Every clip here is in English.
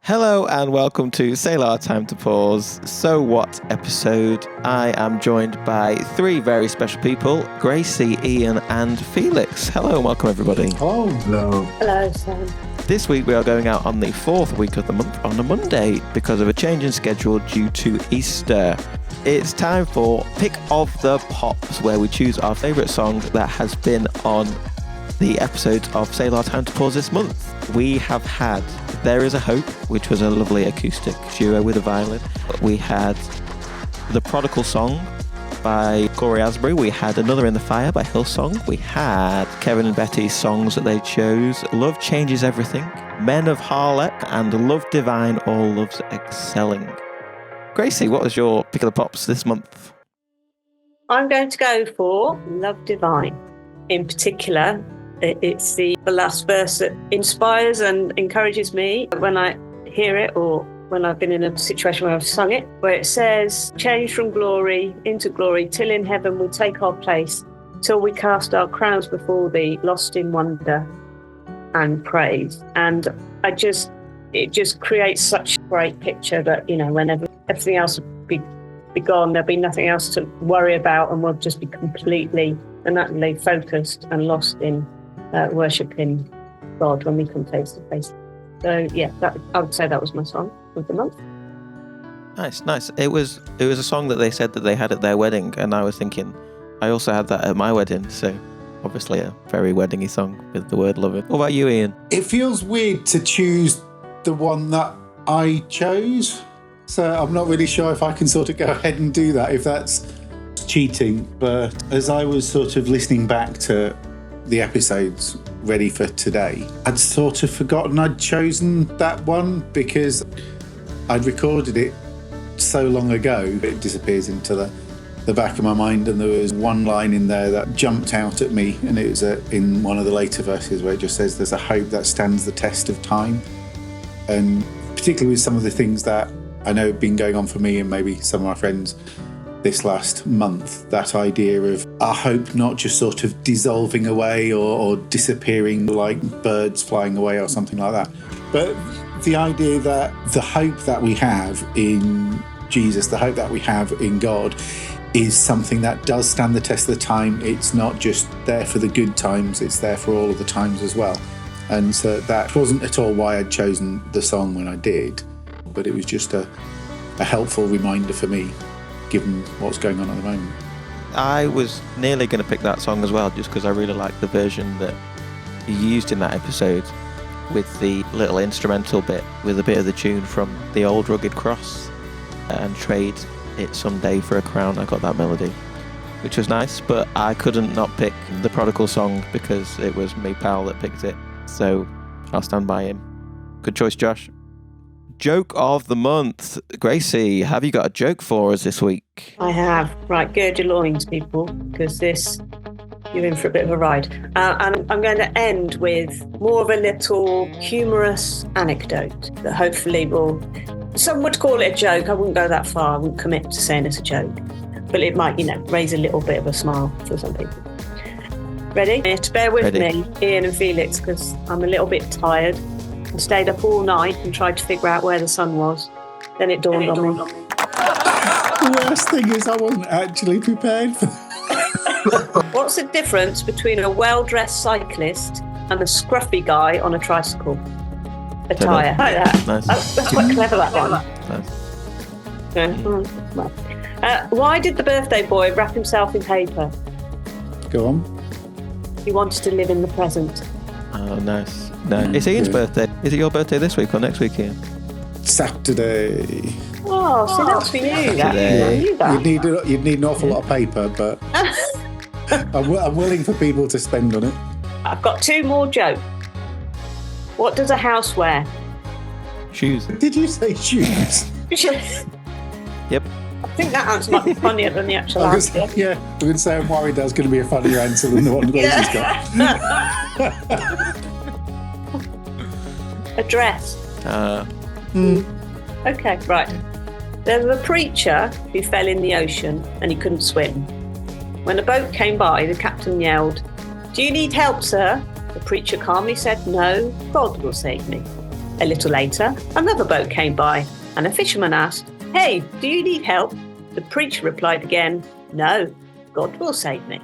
Hello and welcome to Selah Time to Pause. So what episode? I am joined by three very special people, Gracie, Ian and Felix. Hello and welcome everybody. Hello. Hello. Hello, Sam. This week we are going out on the fourth week of the month on a Monday because of a change in schedule due to Easter. It's time for Pick of the Pops, where we choose our favourite song that has been on the episodes of Selah Time to Pause this month. We have had There Is a Hope, which was a lovely acoustic duo with a violin. We had The Prodigal Song by Corey Asbury. We had Another in the Fire by Hillsong. We had Kevin and Betty's songs that they chose, Love Changes Everything, Men of Harlech, and Love Divine, All Loves Excelling. Gracie, what was your pick of the pops this month? I'm going to go for Love Divine. In particular, it's the last verse that inspires and encourages me when I hear it or when I've been in a situation where I've sung it, where it says, change from glory into glory, till in heaven we take our place, till we cast our crowns before thee, lost in wonder and praise. And it just creates such a great picture that, you know, whenever everything else will be gone, there'll be nothing else to worry about, and we'll just be completely and utterly focused and lost in worshipping God when we come face to face. So yeah, I would say that was my song of the month. Nice. It was a song that they said that they had at their wedding, and I was thinking, I also had that at my wedding, so obviously a very weddingy song with the word love in. What about you, Ian? It feels weird to choose the one that I chose, so I'm not really sure if I can sort of go ahead and do that, if that's cheating. But as I was sort of listening back to the episodes ready for today, I'd sort of forgotten I'd chosen that one because I'd recorded it so long ago. It disappears into the back of my mind, and there was one line in there that jumped out at me, and it was in one of the later verses where it just says there's a hope that stands the test of time. And particularly with some of the things that I know have been going on for me and maybe some of my friends this last month, that idea of our hope not just sort of dissolving away or disappearing like birds flying away or something like that, but the idea that the hope that we have in Jesus, the hope that we have in God, is something that does stand the test of the time. It's not just there for the good times, it's there for all of the times as well. And so that wasn't at all why I'd chosen the song when I did, but it was just a helpful reminder for me, given what's going on at the moment. I was nearly going to pick that song as well, just because I really like the version that you used in that episode with the little instrumental bit, with a bit of the tune from The Old Rugged Cross and Trade It Someday for a Crown. I got that melody, which was nice, but I couldn't not pick The Prodigal Song because it was me pal that picked it, so I'll stand by him. Good choice, Josh. Joke of the month. Gracie, have you got a joke for us this week? I have. Right, gird your loins, people, because you're in for a bit of a ride. And I'm going to end with more of a little humorous anecdote that hopefully some would call it a joke. I wouldn't go that far. I wouldn't commit to saying it's a joke. But it might, raise a little bit of a smile for some people. Ready? You have to bear with me, Ian and Felix, because I'm a little bit tired. I stayed up all night and tried to figure out where the sun was. Then it dawned on me. The worst thing is I wasn't actually prepared for that. What's the difference between a well-dressed cyclist and a scruffy guy on a tricycle? A tyre. Like that. Nice. That's quite clever, that one. Nice. Why did the birthday boy wrap himself in paper? Go on. He wanted to live in the present. Oh, nice. No, it's Ian's birthday. Is it your birthday this week or next week, Ian? Saturday. Oh, so that's for you. You'd need an awful lot of paper, but I'm willing for people to spend on it. I've got two more jokes. What does a house wear? Shoes. Did you say shoes? Yep. I think that answer might be funnier than the actual answer. Yeah, I'm going to say I'm worried that's going to be a funnier answer than the one Gracie's got. A dress. Okay, right. There was a preacher who fell in the ocean and he couldn't swim. When a boat came by, the captain yelled, "Do you need help, sir?" The preacher calmly said, "No, God will save me." A little later, another boat came by, and a fisherman asked, "Hey, do you need help?" The preacher replied again, "No, God will save me."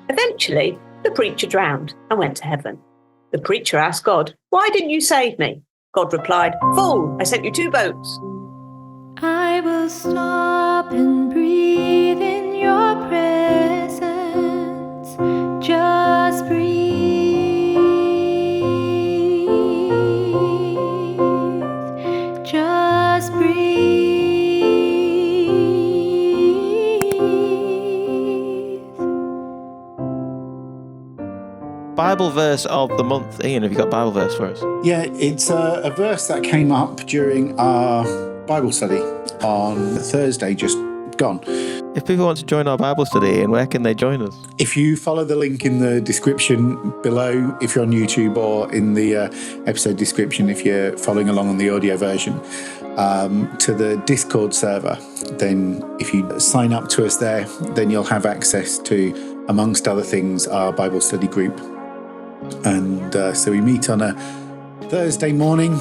Eventually, the preacher drowned and went to heaven. The preacher asked God, "Why didn't you save me?" God replied, "Fool, I sent you 2 boats." I will stop and breathe in your presence. Just breathe. Just breathe. Bible verse of the month. Ian, have you got Bible verse for us? Yeah, it's a verse that came up during our Bible study on Thursday, just gone. If people want to join our Bible study, Ian, where can they join us? If you follow the link in the description below, if you're on YouTube, or in the episode description, if you're following along on the audio version, to the Discord server, then if you sign up to us there, then you'll have access to, amongst other things, our Bible study group. And so we meet on a Thursday morning.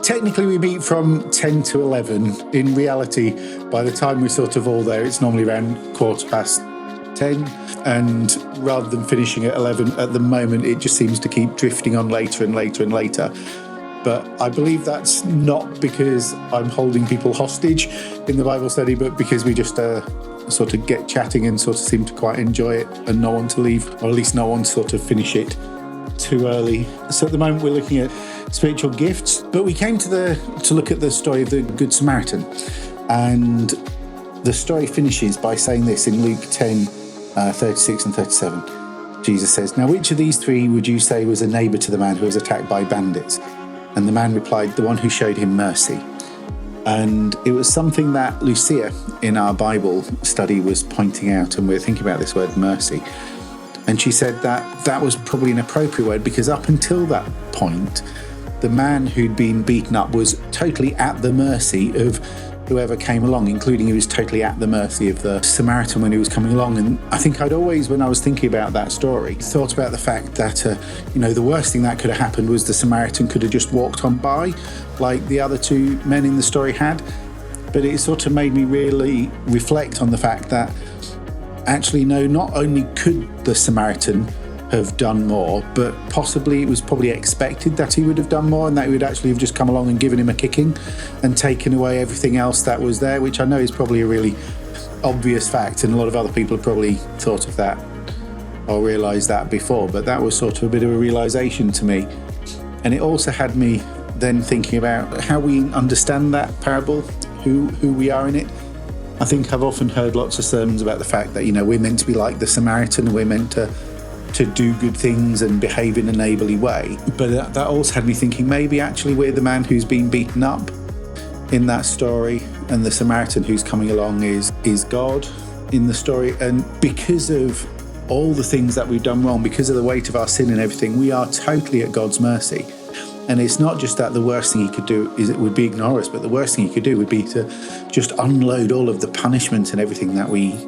Technically, we meet from 10 to 11. In reality, by the time we're sort of all there, it's normally around 10:15. And rather than finishing at 11 at the moment, it just seems to keep drifting on later and later and later. But I believe that's not because I'm holding people hostage in the Bible study, but because we just sort of get chatting and sort of seem to quite enjoy it and not want to leave, or at least not want to sort of finish it too early. So at the moment we're looking at spiritual gifts, but we came to look at the story of the Good Samaritan, and the story finishes by saying this in Luke 10, 36 and 37. Jesus says, "Now which of these 3 would you say was a neighbour to the man who was attacked by bandits?" And the man replied, "The one who showed him mercy." And it was something that Lucia in our Bible study was pointing out, and we were thinking about this word mercy. And she said that was probably an appropriate word, because up until that point, the man who'd been beaten up was totally at the mercy of whoever came along, including he was totally at the mercy of the Samaritan when he was coming along. And I think I'd always, when I was thinking about that story, thought about the fact that, the worst thing that could have happened was the Samaritan could have just walked on by like the other 2 men in the story had. But it sort of made me really reflect on the fact that actually, no, not only could the Samaritan have done more, but possibly it was probably expected that he would have done more, and that he would actually have just come along and given him a kicking and taken away everything else that was there, which I know is probably a really obvious fact, and a lot of other people have probably thought of that or realised that before, but that was sort of a bit of a realisation to me. And it also had me then thinking about how we understand that parable, who we are in it. I think I've often heard lots of sermons about the fact that, we're meant to be like the Samaritan, we're meant to do good things and behave in a neighbourly way. But that also had me thinking maybe actually we're the man who's been beaten up in that story, and the Samaritan who's coming along is God in the story. And because of all the things that we've done wrong, because of the weight of our sin and everything, we are totally at God's mercy. And it's not just that the worst thing he could do would be ignore us, but the worst thing he could do would be to just unload all of the punishment and everything that we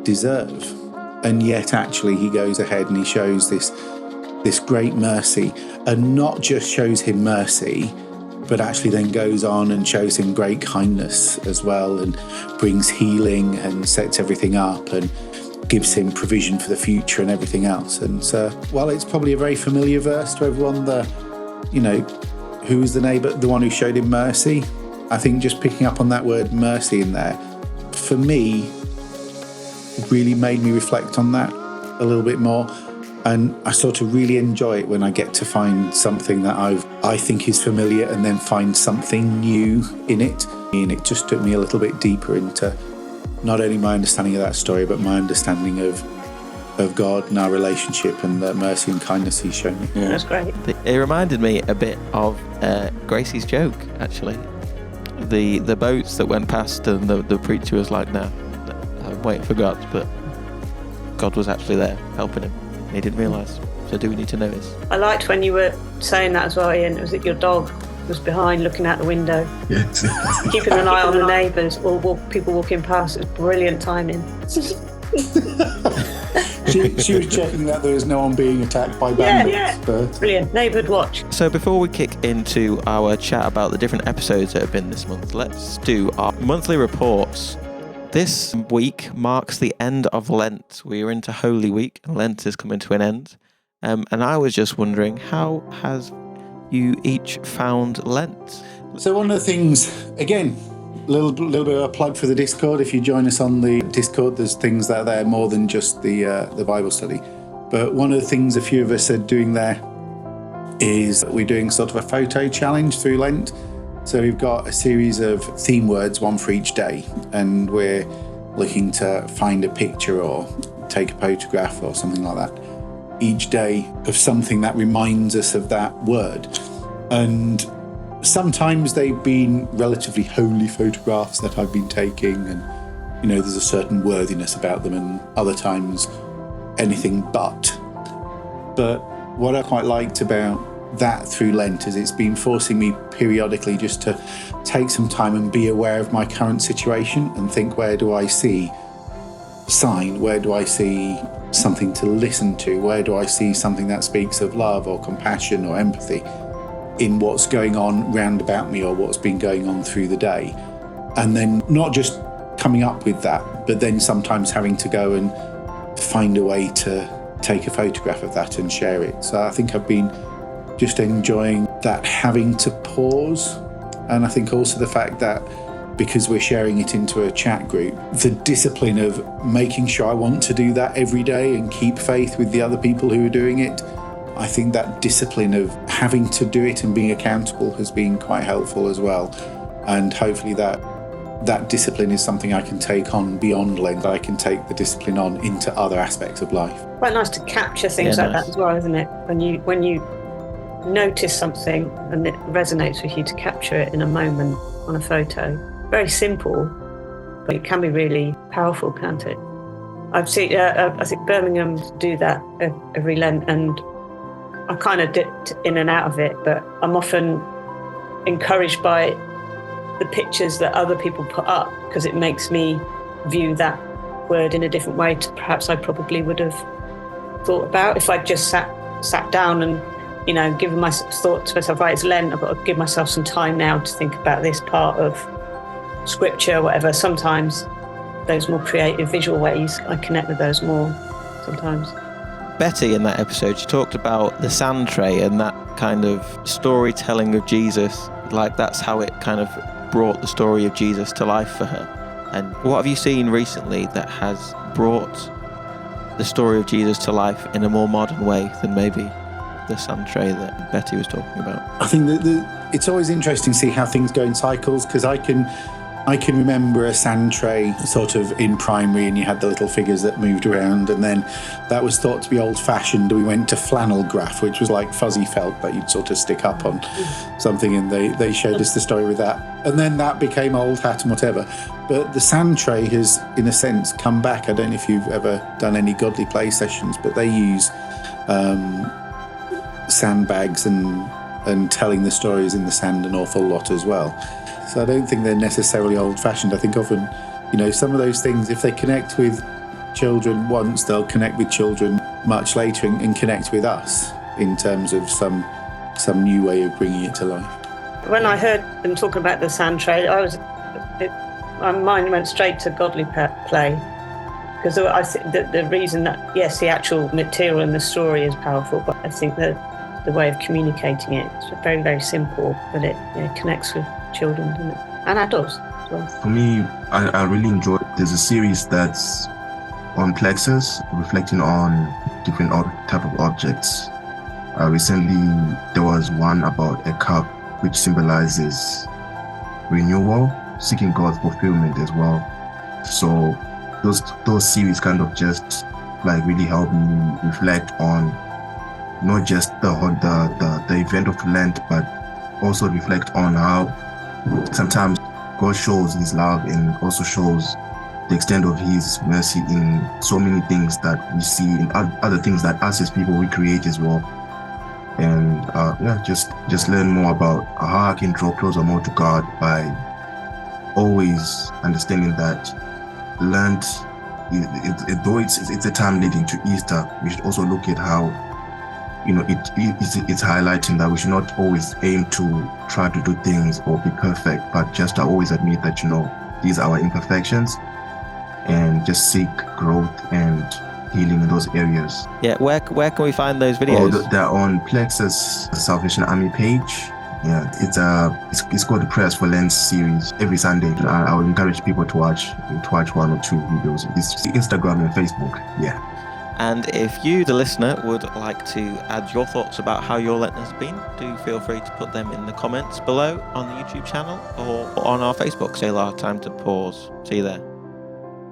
deserve. And yet actually he goes ahead and he shows this great mercy, and not just shows him mercy, but actually then goes on and shows him great kindness as well, and brings healing and sets everything up and gives him provision for the future and everything else. And so while it's probably a very familiar verse to everyone, who is the neighbour, the one who showed him mercy, I think just picking up on that word mercy in there, for me, really made me reflect on that a little bit more. And I sort of really enjoy it when I get to find something that I think is familiar and then find something new in it. And it just took me a little bit deeper into not only my understanding of that story, but my understanding of God and our relationship and the mercy and kindness he's shown me. Yeah, that's great. It reminded me a bit of Gracie's joke, actually. The boats that went past, and the preacher was like, "No, I'm waiting for God," but God was actually there helping him. He didn't realise. So do we need to notice? I liked when you were saying that as well, Ian. Was it your dog was behind looking out the window? Yes. Keeping an eye on the neighbours or people walking past. It was brilliant timing. She was checking that there was no one being attacked by bandits. Yeah. But Brilliant. Neighbourhood watch. So before we kick into our chat about the different episodes that have been this month, let's do our monthly reports. This week marks the end of Lent. We are into Holy Week, and Lent is coming to an end. And I was just wondering, how has you each found Lent? So one of the things, again, a little bit of a plug for the Discord. If you join us on the Discord, there's things that are there more than just the Bible study. But one of the things a few of us are doing there is we're doing sort of a photo challenge through Lent. So we've got a series of theme words, one for each day, and we're looking to find a picture or take a photograph or something like that each day of something that reminds us of that word. And sometimes they've been relatively holy photographs that I've been taking, and there's a certain worthiness about them, and other times anything but what I quite liked about that through Lent is it's been forcing me periodically just to take some time and be aware of my current situation and think, where do I see sign, where do I see something to listen to, where do I see something that speaks of love or compassion or empathy in what's going on round about me or what's been going on through the day. And then not just coming up with that, but then sometimes having to go and find a way to take a photograph of that and share it. So I think I've been just enjoying that, having to pause. And I think also the fact that because we're sharing it into a chat group, the discipline of making sure I want to do that every day and keep faith with the other people who are doing it. I think that discipline of having to do it and being accountable has been quite helpful as well. And hopefully that discipline is something I can take on beyond Lent. I can take the discipline on into other aspects of life. Quite nice to capture things like that as well, isn't it? When you notice something and it resonates with you, to capture it in a moment on a photo. Very simple, but it can be really powerful, can't it? I've seen, I think Birmingham do that every Lent, and I kind of dipped in and out of it, but I'm often encouraged by the pictures that other people put up, because it makes me view that word in a different way to perhaps I probably would have thought about if I'd just sat down and given my thought to myself, right, it's Lent, I've got to give myself some time now to think about this part of scripture, whatever. Sometimes those more creative visual ways, I connect with those more sometimes. Betty, in that episode, she talked about the sand tray and that kind of storytelling of Jesus, like that's how it kind of brought the story of Jesus to life for her. And what have you seen recently that has brought the story of Jesus to life in a more modern way than maybe the sand tray that Betty was talking about? I think that it's always interesting to see how things go in cycles, because I can remember a sand tray sort of in primary, and you had the little figures that moved around, and then that was thought to be old-fashioned. We went to flannel graph, which was like fuzzy felt that you'd sort of stick up on something, and they showed us the story with that. And then that became old hat and whatever. But the sand tray has, in a sense, come back. I don't know if you've ever done any godly play sessions, but they use sandbags and telling the stories in the sand an awful lot as well. So I don't think they're necessarily old-fashioned. I think often, some of those things, if they connect with children once, they'll connect with children much later and connect with us in terms of some new way of bringing it to life. When I heard them talking about the sand tray, my mind went straight to godly play, because I think that the reason that, yes, the actual material in the story is powerful, but I think that the way of communicating it is very, very simple, but it connects with children, doesn't it? And adults as well. For me, I really enjoy, there's a series that's on plexus, reflecting on different type of objects. Recently, there was one about a cup, which symbolizes renewal, seeking God's fulfillment as well. So those series kind of just like really help me reflect on not just the event of Lent, but also reflect on how sometimes God shows his love and also shows the extent of his mercy in so many things that we see, in other things that us as people we create as well. And just learn more about how I can draw closer more to God by always understanding that Lent though it's a time leading to Easter, we should also look at how, it's highlighting that we should not always aim to try to do things or be perfect, but just to always admit that, these are our imperfections, and just seek growth and healing in those areas. Yeah, where can we find those videos? They're on Plexus Salvation Army page. Yeah, it's called the Prayers for Lent series. Every Sunday, I would encourage people to watch one or two videos. It's Instagram and Facebook. Yeah. And if you, the listener, would like to add your thoughts about how your Lent has been, do feel free to put them in the comments below on the YouTube channel or on our Facebook, Selah Time to Pause. See you there.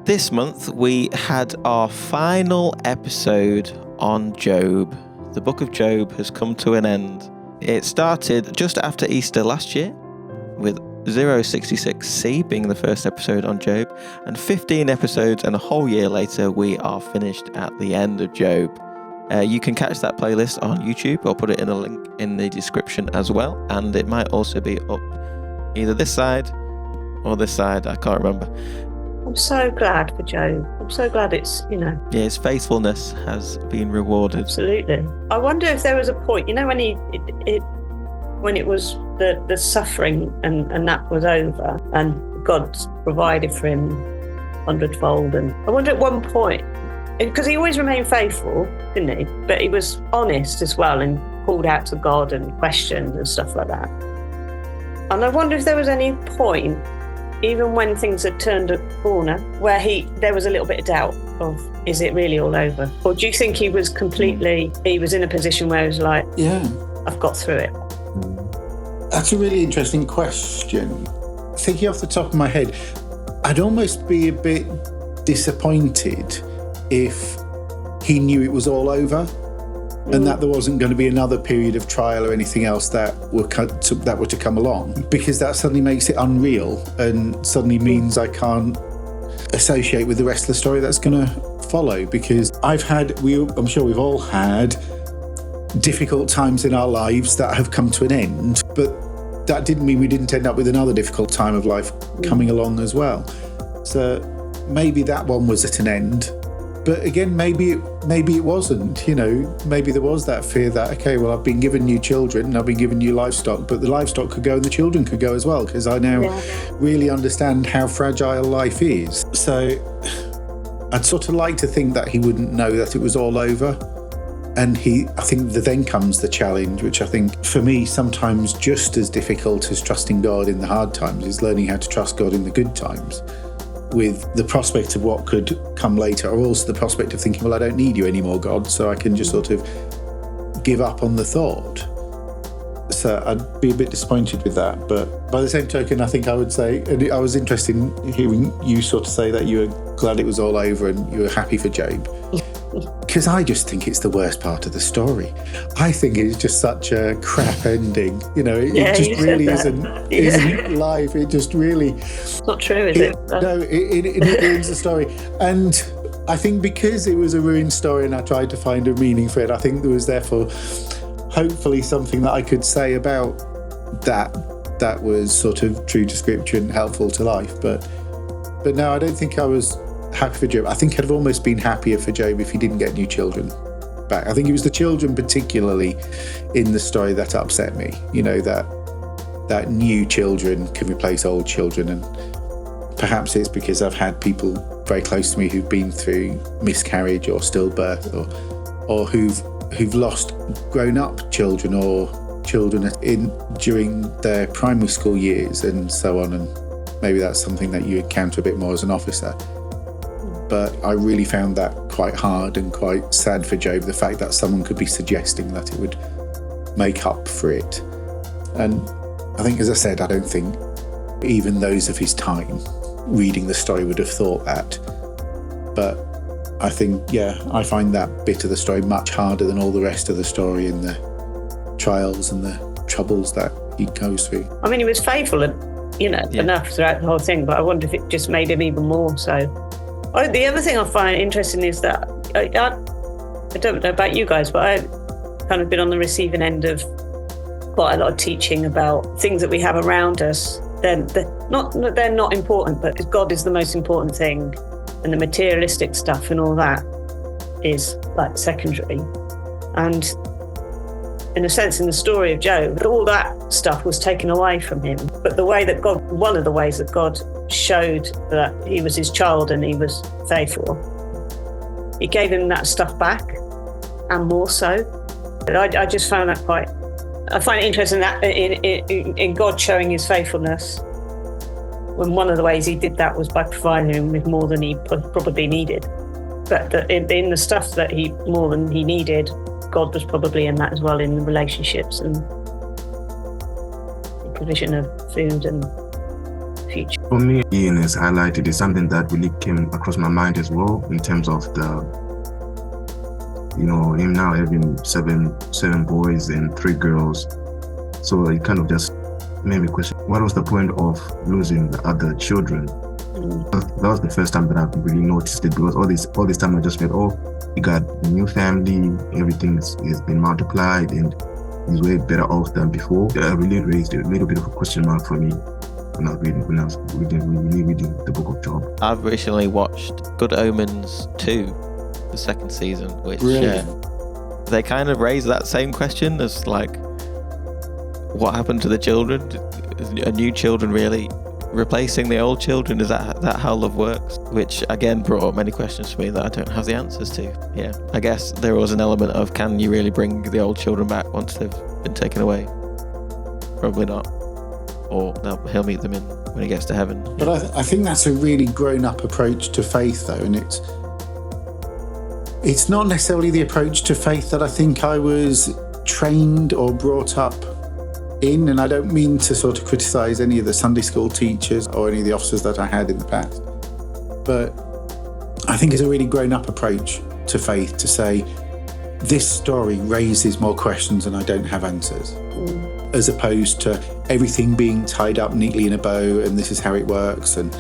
This month, we had our final episode on Job. The book of Job has come to an end. It started just after Easter last year, with 066C being the first episode on Job, and 15 episodes and a whole year later, we are finished at the end of Job. You can catch that playlist on YouTube. I'll put it in a link in the description as well, and it might also be up either this side or this side, I can't remember. I'm so glad for Job. I'm so glad it's, Yeah, his faithfulness has been rewarded. Absolutely. I wonder if there was a point, when it was the suffering and that was over and God provided for him 100-fold. And I wonder at one point, because he always remained faithful, didn't he? But he was honest as well and called out to God and questioned and stuff like that. And I wonder if there was any point, even when things had turned a corner, where there was a little bit of doubt of, is it really all over? Or do you think he was in a position where he was like, Yeah. I've got through it? That's a really interesting question. Thinking off the top of my head, I'd almost be a bit disappointed if he knew it was all over and that there wasn't going to be another period of trial or anything else that were to come along, because that suddenly makes it unreal and suddenly means I can't associate with the rest of the story that's going to follow. Because I'm sure we've all had difficult times in our lives that have come to an end, but that didn't mean we didn't end up with another difficult time of life coming along as well. So maybe that one was at an end. But again, maybe it wasn't, maybe there was that fear that, okay, well, I've been given new children and I've been given new livestock, but the livestock could go and the children could go as well, because I now really understand how fragile life is. So I'd sort of like to think that he wouldn't know that it was all over. And I think that then comes the challenge, which I think for me, sometimes just as difficult as trusting God in the hard times, is learning how to trust God in the good times, with the prospect of what could come later, or also the prospect of thinking, well, I don't need you anymore, God, so I can just sort of give up on the thought. So I'd be a bit disappointed with that. But by the same token, I think I would say, and I was interested in hearing you sort of say that you were glad it was all over and you were happy for Job. Because I just think it's the worst part of the story. I think it's just such a crap ending. It just really isn't life. It just really... It's not true, is it? No, it ruins the story. And I think because it was a ruined story and I tried to find a meaning for it, I think there was therefore hopefully something that I could say about that was sort of true to scripture and helpful to life. But no, I don't think I was happy for Job. I think I'd have almost been happier for Job if he didn't get new children back. I think it was the children particularly in the story that upset me. That new children can replace old children, and perhaps it's because I've had people very close to me who've been through miscarriage or stillbirth, or who've lost grown-up children or children during their primary school years and so on. And maybe that's something that you encounter a bit more as an officer. But I really found that quite hard and quite sad for Job, the fact that someone could be suggesting that it would make up for it. And I think, as I said, I don't think even those of his time reading the story would have thought that. But I think, I find that bit of the story much harder than all the rest of the story and the trials and the troubles that he goes through. I mean, he was faithful enough throughout the whole thing, but I wonder if it just made him even more so. The other thing I find interesting is that I don't know about you guys, but I've kind of been on the receiving end of quite a lot of teaching about things that we have around us. They're not important, but God is the most important thing. and the materialistic stuff and all that is like secondary. And in a sense, in the story of Job, all that stuff was taken away from him. But one of the ways that God showed that he was his child and he was faithful, he gave him that stuff back, and more so. I just found that I find it interesting that in God showing his faithfulness, when one of the ways he did that was by providing him with more than he probably needed. But in the stuff that more than he needed, God was probably in that as well, in the relationships and the provision of food and future. For me, Ian has highlighted is something that really came across my mind as well, in terms of him now having seven boys and 3 girls. So it kind of just made me question, what was the point of losing the other children? That was the first time that I've really noticed it, because all this time I just felt, he got a new family, everything has been multiplied, and he's way better off than before. It really raised a little bit of a question mark for me when I was reading the book of Job. I've recently watched Good Omens 2, the second season, which they kind of raise that same question as like, what happened to the children? Are new children really replacing the old children? Is that how love works? Which again brought up many questions for me that I don't have the answers to. Yeah, I guess there was an element of, can you really bring the old children back once they've been taken away? Probably not. Or he'll meet them when he gets to heaven. But I think that's a really grown-up approach to faith, though, and it's not necessarily the approach to faith that I think I was trained or brought up in, and I don't mean to sort of criticise any of the Sunday school teachers or any of the officers that I had in the past, but I think it's a really grown-up approach to faith to say, this story raises more questions and I don't have answers, as opposed to everything being tied up neatly in a bow and this is how it works and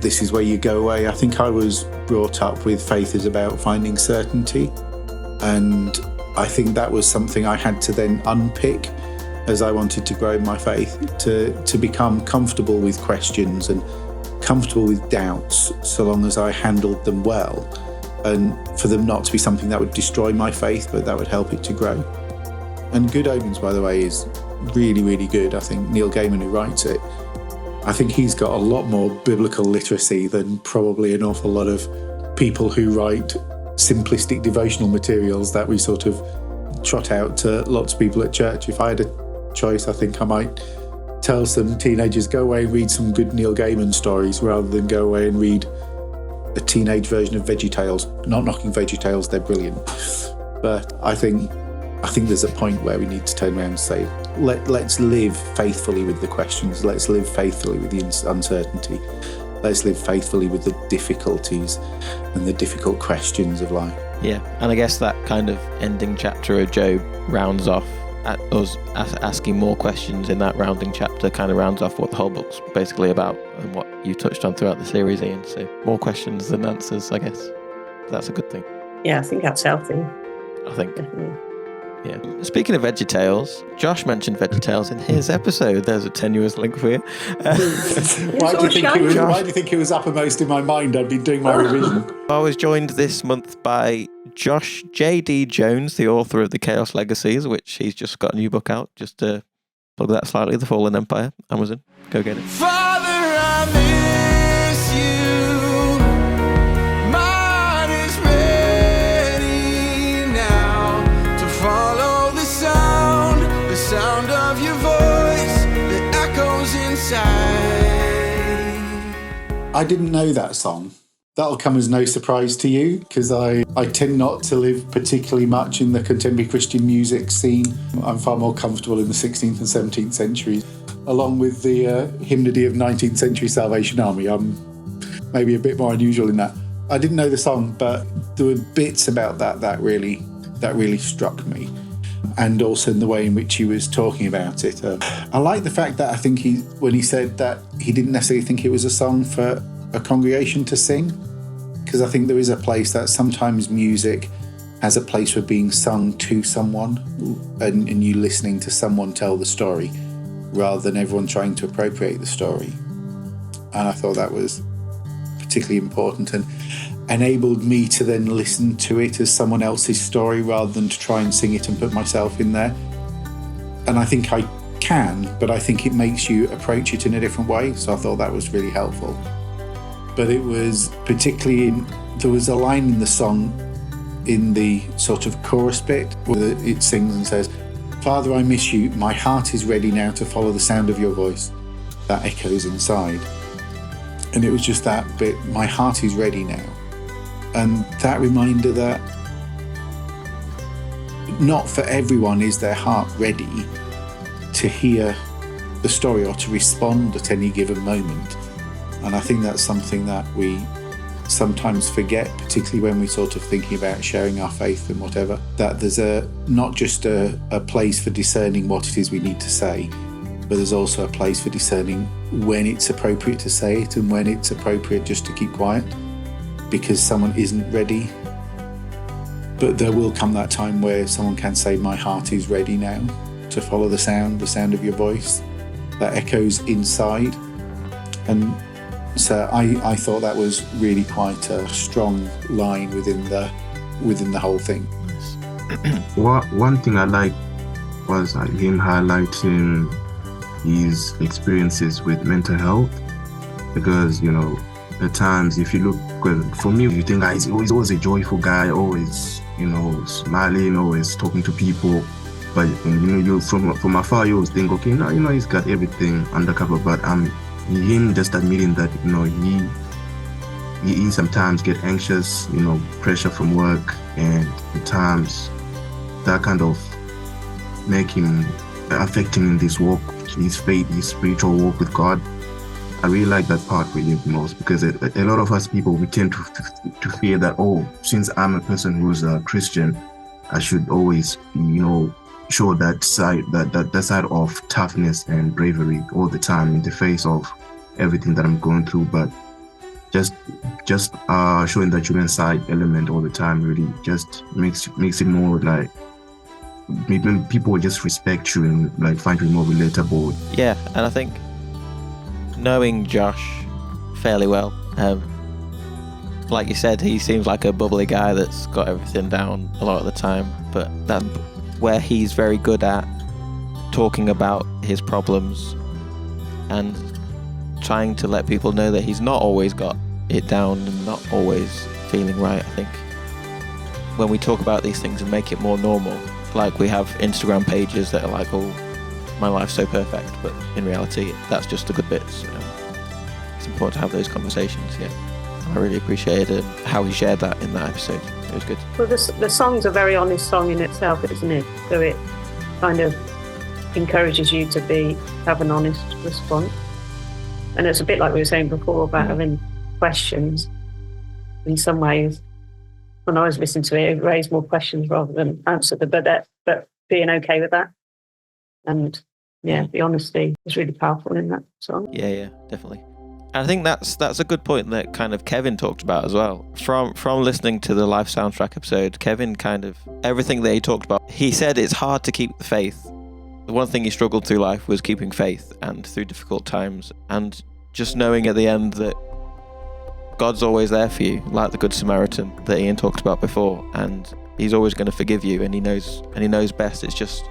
this is where you go away. I think I was brought up with faith is about finding certainty, and I think that was something I had to then unpick as I wanted to grow in my faith, to become comfortable with questions and comfortable with doubts, so long as I handled them well, and for them not to be something that would destroy my faith, but that would help it to grow. And Good Omens, by the way, is really, really good. I think Neil Gaiman, who writes it, I think he's got a lot more biblical literacy than probably an awful lot of people who write simplistic devotional materials that we sort of trot out to lots of people at church. If I had a choice, I think I might tell some teenagers, go away and read some good Neil Gaiman stories rather than go away and read a teenage version of VeggieTales. Not knocking VeggieTales, they're brilliant. But I think there's a point where we need to turn around and say, let's live faithfully with the questions. Let's live faithfully with the uncertainty. Let's live faithfully with the difficulties and the difficult questions of life. Yeah, and I guess that kind of ending chapter of Job rounds off at us asking more questions in that rounding chapter, kind of rounds off what the whole book's basically about and what you touched on throughout the series, Ian. So more questions than answers, I guess. That's a good thing. Yeah, I think that's healthy. I think. Definitely. Yeah. Speaking of VeggieTales, Josh mentioned VeggieTales in his episode. There's a tenuous link for you. Why do you think it was uppermost in my mind? I've been doing my revision. I was joined this month by Josh J.D. Jones, the author of The Chaos Legacies, which he's just got a new book out. Just to plug that slightly, The Fallen Empire, Amazon. Go get it. Father, I miss you. Mine is ready now to follow the sound of your voice that echoes inside. I didn't know that song. That'll come as no surprise to you, because I tend not to live particularly much in the contemporary Christian music scene. I'm far more comfortable in the 16th and 17th centuries. Along with the hymnody of 19th century Salvation Army, I'm maybe a bit more unusual in that. I didn't know the song, but there were bits about that really struck me. And also in the way in which he was talking about it. I like the fact that I think when he said that he didn't necessarily think it was a song for a congregation to sing, because I think there is a place that sometimes music has a place for being sung to someone and you listening to someone tell the story rather than everyone trying to appropriate the story. And I thought that was particularly important, and enabled me to then listen to it as someone else's story rather than to try and sing it and put myself in there. And I think I can, but I think it makes you approach it in a different way. So I thought that was really helpful. But it was particularly there was a line in the song in the sort of chorus bit where it sings and says, "Father, I miss you. My heart is ready now to follow the sound of your voice." That echoes inside. And it was just that bit, my heart is ready now. And that reminder that not for everyone is their heart ready to hear the story or to respond at any given moment. And I think that's something that we sometimes forget, particularly when we're sort of thinking about sharing our faith and whatever, that there's not just a place for discerning what it is we need to say, but there's also a place for discerning when it's appropriate to say it and when it's appropriate just to keep quiet because someone isn't ready. But there will come that time where someone can say, "My heart is ready now to follow the sound of your voice," that echoes inside. And so I thought that was really quite a strong line within the whole thing. One thing I liked was him highlighting his experiences with mental health, because at times if you look, for me, you think he's always a joyful guy, always smiling, always talking to people, but you from afar you always think, okay, now he's got everything under cover, but him just admitting that he sometimes get anxious, pressure from work, and at times that kind of make him affect him in this walk, his faith, his spiritual walk with God. I really like that part really the most, because a lot of us people, we tend to fear that, oh, since I'm a person who's a Christian, I should always show that side of toughness and bravery all the time in the face of everything that I'm going through. But just showing that human side element all the time really just makes it more like maybe people will just respect you and like find you more relatable. Yeah, and I think knowing Josh fairly well, like you said, he seems like a bubbly guy that's got everything down a lot of the time, but that's where he's very good at talking about his problems and trying to let people know that he's not always got it down and not always feeling right. I think when we talk about these things and make it more normal, like we have Instagram pages that are like, oh, my life's so perfect, but in reality that's just the good bits. It's important to have those conversations. Yeah, I really appreciated how he shared that in that episode. It was good. Well, the song's a very honest song in itself, isn't it? So it kind of encourages you to have an honest response. And it's a bit like we were saying before about having questions. In some ways, when I was listening to it, it raised more questions rather than answered them, but being okay with that. And the honesty is really powerful in that song. Yeah, definitely. And I think that's a good point that kind of Kevin talked about as well. From listening to the live soundtrack episode, Kevin kind of, everything that he talked about, he said it's hard to keep the faith. The one thing he struggled through life was keeping faith and through difficult times, and just knowing at the end that God's always there for you, like the Good Samaritan that Ian talked about before, and he's always going to forgive you, and he knows best. It's just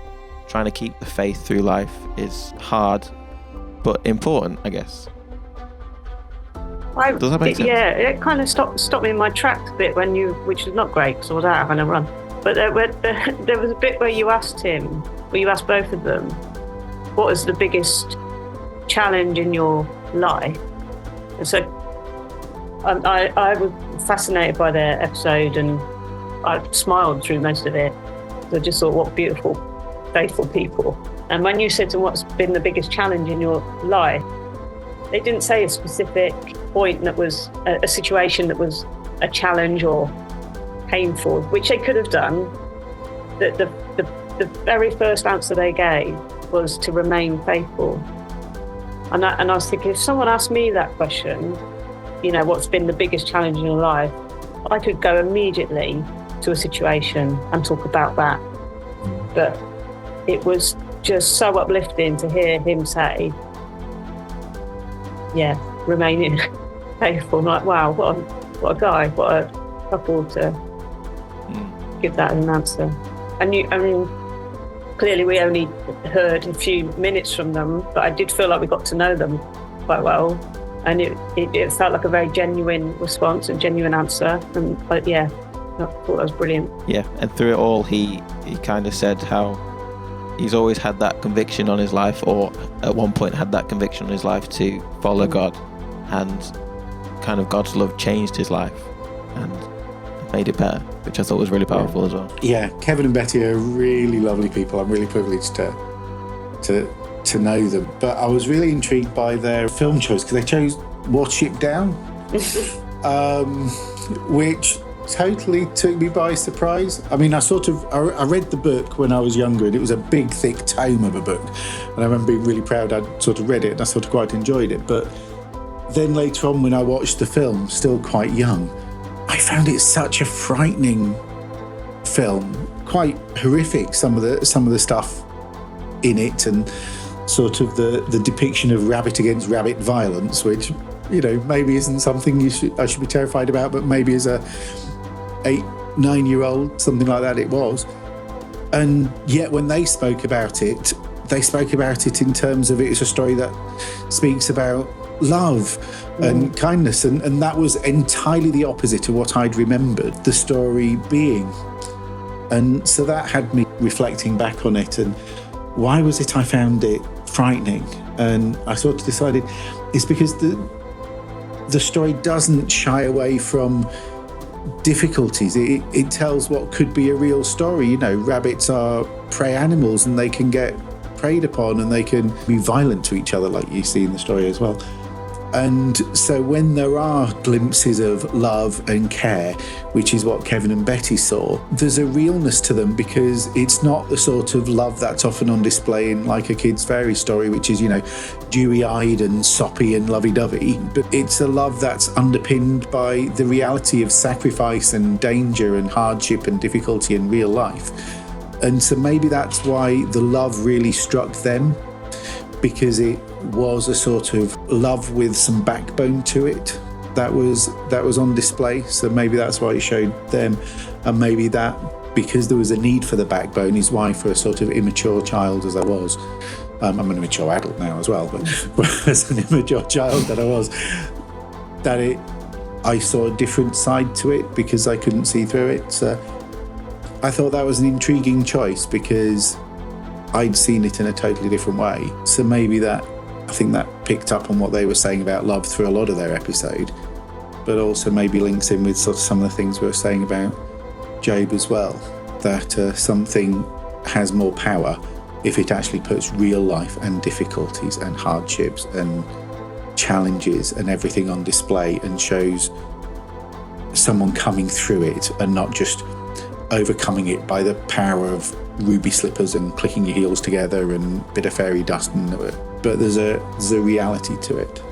trying to keep the faith through life is hard, but important, I guess. Does that make sense? Yeah, it kind of stopped me in my tracks a bit which was not great because I was out having a run. But there was a bit where you asked both of them, what was the biggest challenge in your life? And so I was fascinated by their episode, and I smiled through most of it. I just thought, what beautiful, faithful people. And when you said to them, what's been the biggest challenge in your life, they didn't say a specific point that was a situation that was a challenge or painful, which they could have done. The very first answer they gave was to remain faithful. And I was thinking, if someone asked me that question, what's been the biggest challenge in your life, I could go immediately to a situation and talk about that. But it was just so uplifting to hear him say, remaining faithful. I'm like, wow, what a guy, what a couple to give that as an answer. And clearly we only heard a few minutes from them, but I did feel like we got to know them quite well. And it felt like a very genuine response and genuine answer. And I thought that was brilliant. Yeah, and through it all, he kind of said how he's always had that conviction on his life, or at one point had that conviction on his life to follow God, and kind of God's love changed his life and made it better, which I thought was really powerful as well. Yeah, Kevin and Betty are really lovely people. I'm really privileged to know them. But I was really intrigued by their film choice, because they chose Watership Down, which totally took me by surprise. I mean, I read the book when I was younger, and it was a big, thick tome of a book. And I remember being really proud I'd sort of read it, and I sort of quite enjoyed it. But then later on, when I watched the film, still quite young, I found it such a frightening film, quite horrific, some of the stuff in it, and sort of the depiction of rabbit against rabbit violence, which, maybe isn't something I should be terrified about, but maybe as a 8-9-year-old, something like that it was. And yet when they spoke about it in terms of it's a story that speaks about love and kindness, and that was entirely the opposite of what I'd remembered the story being. And so that had me reflecting back on it, and why was it I found it frightening? And I sort of decided it's because the story doesn't shy away from difficulties. It tells what could be a real story. Rabbits are prey animals, and they can get preyed upon, and they can be violent to each other, like you see in the story as well. And so when there are glimpses of love and care, which is what Kevin and Betty saw, there's a realness to them, because it's not the sort of love that's often on display in like a kid's fairy story, which is, dewy-eyed and soppy and lovey-dovey. But it's a love that's underpinned by the reality of sacrifice and danger and hardship and difficulty in real life. And so maybe that's why the love really struck them, because it was a sort of love with some backbone to it that was on display. So maybe that's why it showed them, and maybe that, because there was a need for the backbone, is why, for a sort of immature child as I was, I'm an immature adult now as well, but as an immature child that I was, I saw a different side to it because I couldn't see through it. So I thought that was an intriguing choice, because I'd seen it in a totally different way. So maybe I think that picked up on what they were saying about love through a lot of their episode, but also maybe links in with sort of some of the things we were saying about Job as well, that something has more power if it actually puts real life and difficulties and hardships and challenges and everything on display, and shows someone coming through it and not just overcoming it by the power of ruby slippers and clicking your heels together and a bit of fairy dust, but there's a reality to it.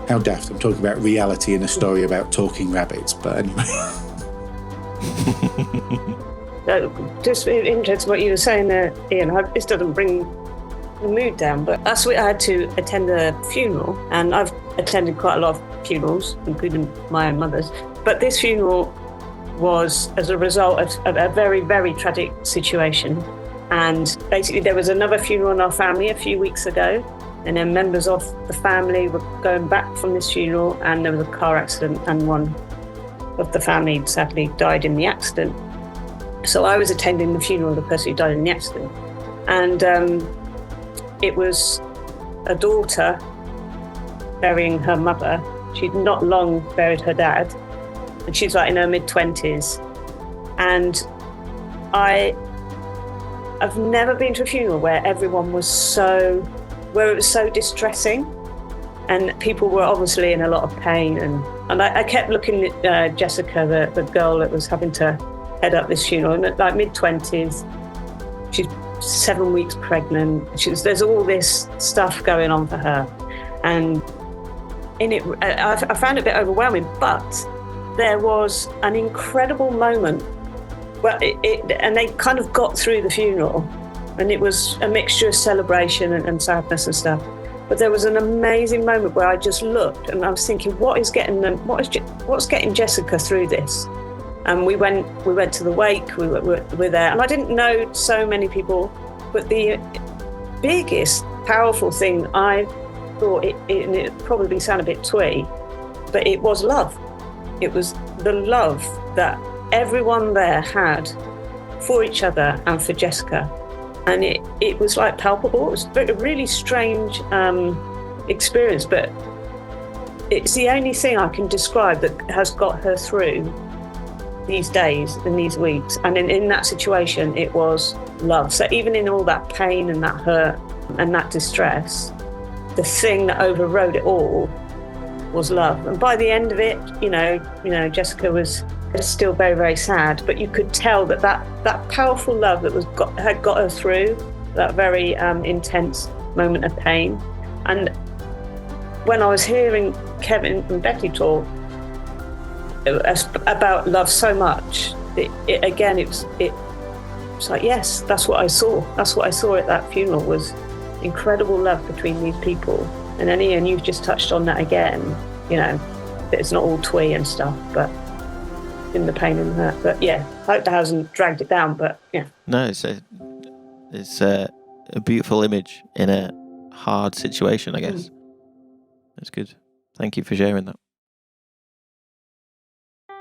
How daft, I'm talking about reality in a story about talking rabbits, but anyway. Just interested what you were saying there, Ian. This doesn't bring the mood down, but last week I had to attend a funeral, and I've attended quite a lot of funerals, including my own mother's, but this funeral was as a result of a very, very tragic situation. And basically there was another funeral in our family a few weeks ago, and then members of the family were going back from this funeral, and there was a car accident, and one of the family sadly died in the accident. So I was attending the funeral of the person who died in the accident, and it was a daughter burying her mother. She'd not long buried her dad, and she's like in her mid-20s. And I've never been to a funeral where everyone was where it was so distressing, and people were obviously in a lot of pain. And I kept looking at Jessica, the girl that was having to head up this funeral, and at like mid-20s, she's 7 weeks pregnant. There's all this stuff going on for her. And in it, I found it a bit overwhelming, but there was an incredible moment where and they kind of got through the funeral, and it was a mixture of celebration and sadness and stuff. But there was an amazing moment where I just looked and I was thinking, what's getting Jessica through this? And we went to the wake. We were there, and I didn't know so many people, but the biggest powerful thing I thought, it probably sound a bit twee, but it was love. It was the love that everyone there had for each other and for Jessica. And it was like palpable. It was a really strange experience, but it's the only thing I can describe that has got her through these days and these weeks. And in that situation, it was love. So even in all that pain and that hurt and that distress, the thing that overrode it all was love. And by the end of it, you know, Jessica was still very, very sad, but you could tell that powerful love that had got her through that very intense moment of pain. And when I was hearing Kevin and Becky talk about love so much, it was like, yes, that's what I saw. That's what I saw at that funeral, was incredible love between these people. And then Ian, you've just touched on that again. You know, it's not all twee and stuff, but in the pain and hurt. But yeah, I hope that hasn't dragged it down. But yeah, No, it's a beautiful image in a hard situation, I guess. That's good. Thank you for sharing that.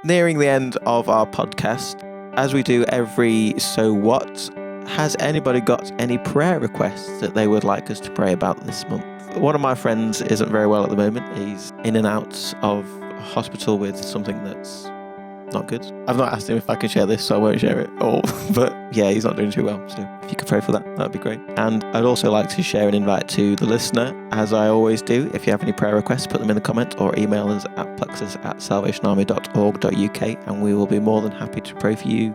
Nearing the end of our podcast, as we do every So What, has anybody got any prayer requests that they would like us to pray about this month? One of my friends isn't very well at the moment. He's in and out of hospital with something that's not good. I've not asked him if I can share this, so I won't share it all. But yeah, he's not doing too well. So if you could pray for that, that'd be great. And I'd also like to share an invite to the listener, as I always do. If you have any prayer requests, put them in the comment or email us at plexus@salvationarmy.org.uk, and we will be more than happy to pray for you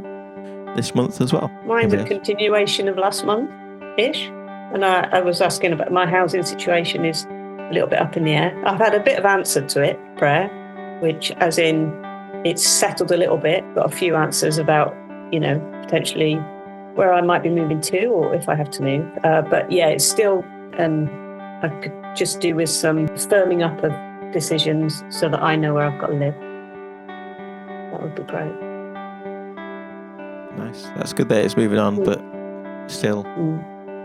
this month as well. mine's a continuation of last month-ish. And I was asking about my housing situation is a little bit up in the air. I've had a bit of answer to it, prayer, which as in it's settled a little bit. Got a few answers about, potentially where I might be moving to or if I have to move. But yeah, it's still, I could just do with some firming up of decisions so that I know where I've got to live. That would be great. Nice. That's good that it's moving on, but still,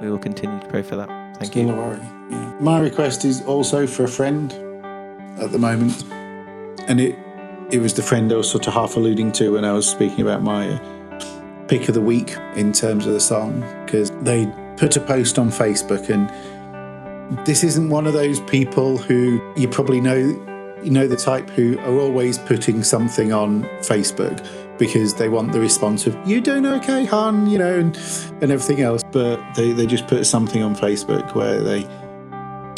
we will continue to pray for that. Thank you. Still a worry. Yeah. My request is also for a friend at the moment, and it was the friend I was sort of half alluding to when I was speaking about my pick of the week in terms of the song, because they put a post on Facebook, and this isn't one of those people who you probably know the type who are always putting something on Facebook because they want the response of, "You doing okay, hon?" and everything else. But they just put something on Facebook where they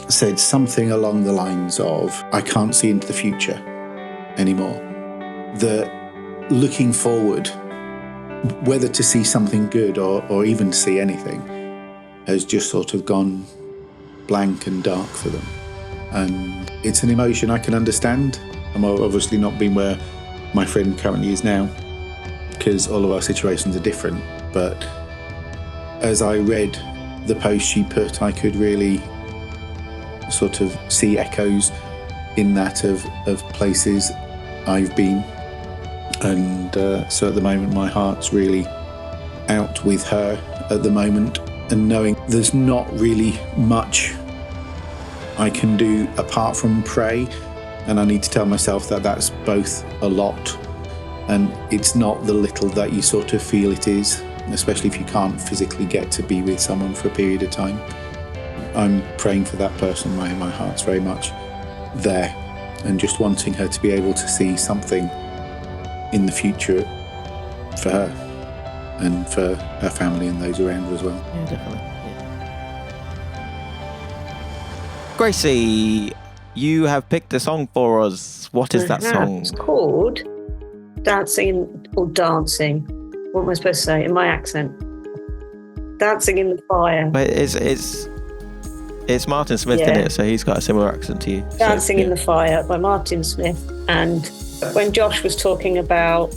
said something along the lines of, "I can't see into the future anymore." That looking forward, whether to see something good or even to see anything, has just sort of gone blank and dark for them. And it's an emotion I can understand. I'm obviously not been where my friend currently is now, because all of our situations are different. But as I read the post she put, I could really sort of see echoes in that of places I've been. And so at the moment, my heart's really out with her at the moment, and knowing there's not really much I can do apart from pray. And I need to tell myself that that's both a lot, and it's not the little that you sort of feel it is, especially if you can't physically get to be with someone for a period of time. I'm praying for that person. My heart's very much there, and just wanting her to be able to see something in the future for her and for her family and those around her as well. Yeah, definitely. Gracie, you have picked a song for us. What is that song? It's called Dancing. What am I supposed to say in my accent? Dancing in the Fire. But it's Martin Smith in it, so he's got a similar accent to you. Dancing in the Fire by Martin Smith. And when Josh was talking about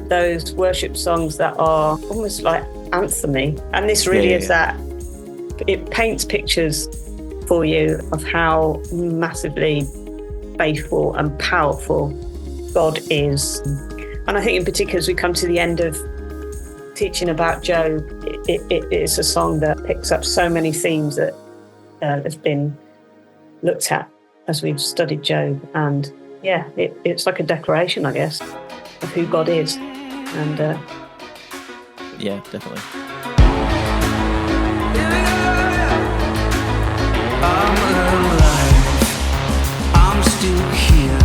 those worship songs that are almost like anthemy, and this really is that, it paints pictures for you of how massively faithful and powerful God is. And I think in particular, as we come to the end of teaching about Job, it is a song that picks up so many themes that have been looked at as we've studied Job. And yeah, it's like a declaration, I guess, of who God is. And Yeah, definitely. I'm alive, I'm still here.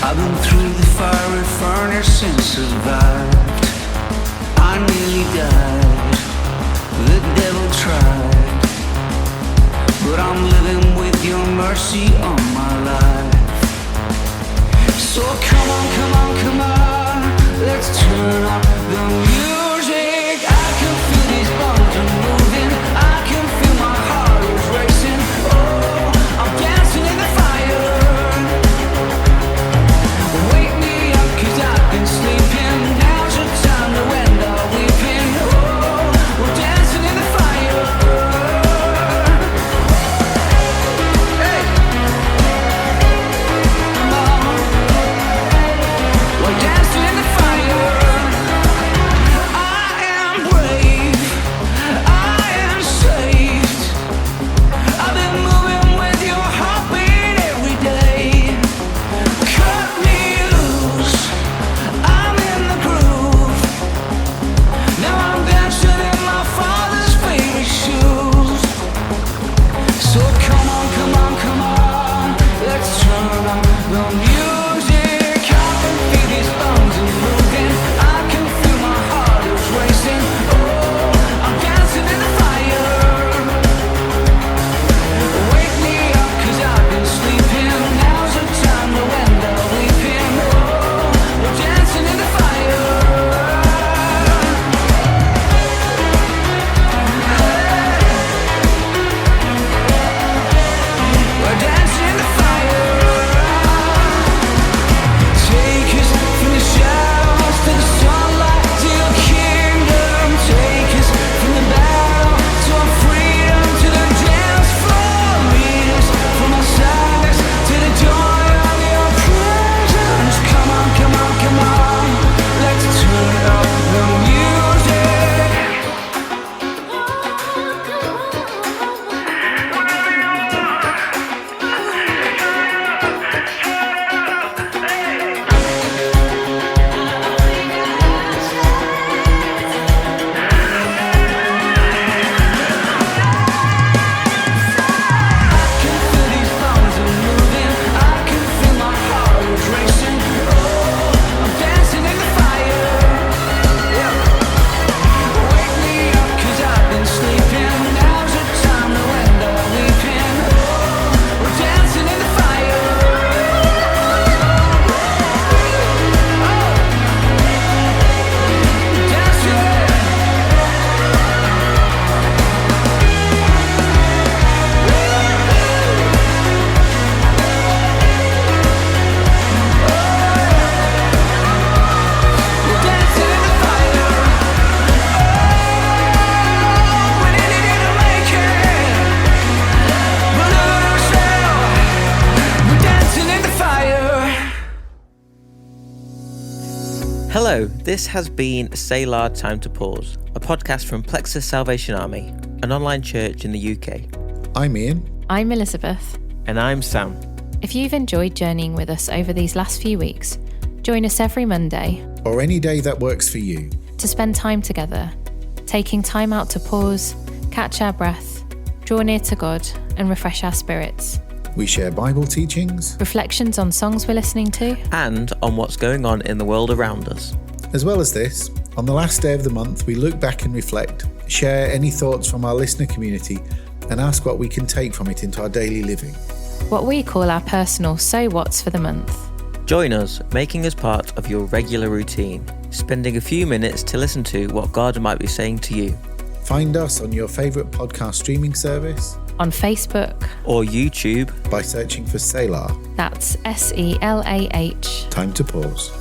I've been through the fiery furnace and survived. I nearly died, the devil tried, but I'm living with your mercy on my life. So come on, come on, come on, let's turn up the music. I can feel these bones are moving, I can feel my heart is racing. Oh, I'm dancing in the fire. Wake me up, 'cause I've been sleeping. Now's the time to end our weeping. Oh, we're dancing in the fire. Hey, come on, we're dancing in the fire. I am brave, I am saved. I've been moving with your heartbeat every day. Cut me loose, I'm in the groove. Now I'm dancing in my father's favorite shoes. So come on, come on, come on, let's turn up the music. I can feel these bones are moving, I can feel my heart is racing. Oh, I'm dancing in the fire. Wake me up, 'cause I've been sleeping. Now's the time to end our weeping. Oh, we're dancing in the fire. We're dancing in the fire. Take us from the shadows to the sunlight, to your kingdom. Take us from the battle to our freedom, to the dance floor. Lead us from our sadness to the joy of your presence. Come on, come on, come on, let's turn up the music. I can feel these bones are moving, I can feel my heart is racing. Oh, I'm dancing in the fire. Yeah. Wake me up, 'cause I've been sleeping. Now's the time to end our weeping. Oh, we're dancing in the fire. Oh, dancing. We're dancing in the fire. Oh, we didn't make it, but we're dancing in the fire. Hello, this has been Selah Time to Pause, a podcast from Plexus Salvation Army, an online church in the UK. I'm Ian. I'm Elizabeth. And I'm Sam. If you've enjoyed journeying with us over these last few weeks, join us every Monday Or any day that works for you. to spend time together, taking time out to pause, catch our breath, draw near to God, and refresh our spirits. We share Bible teachings, Reflections on songs we're listening to, And on what's going on in the world around us. as well as this. On the last day of the month, we look back and reflect, share any thoughts from our listener community, and ask what we can take from it into our daily living. what we call our personal So What's for the month. Join us, making us part of your regular routine, spending a few minutes to listen to what God might be saying to you. Find us on your favourite podcast streaming service On Facebook, Or YouTube. by searching for Selah. that's SELAH. Time to pause.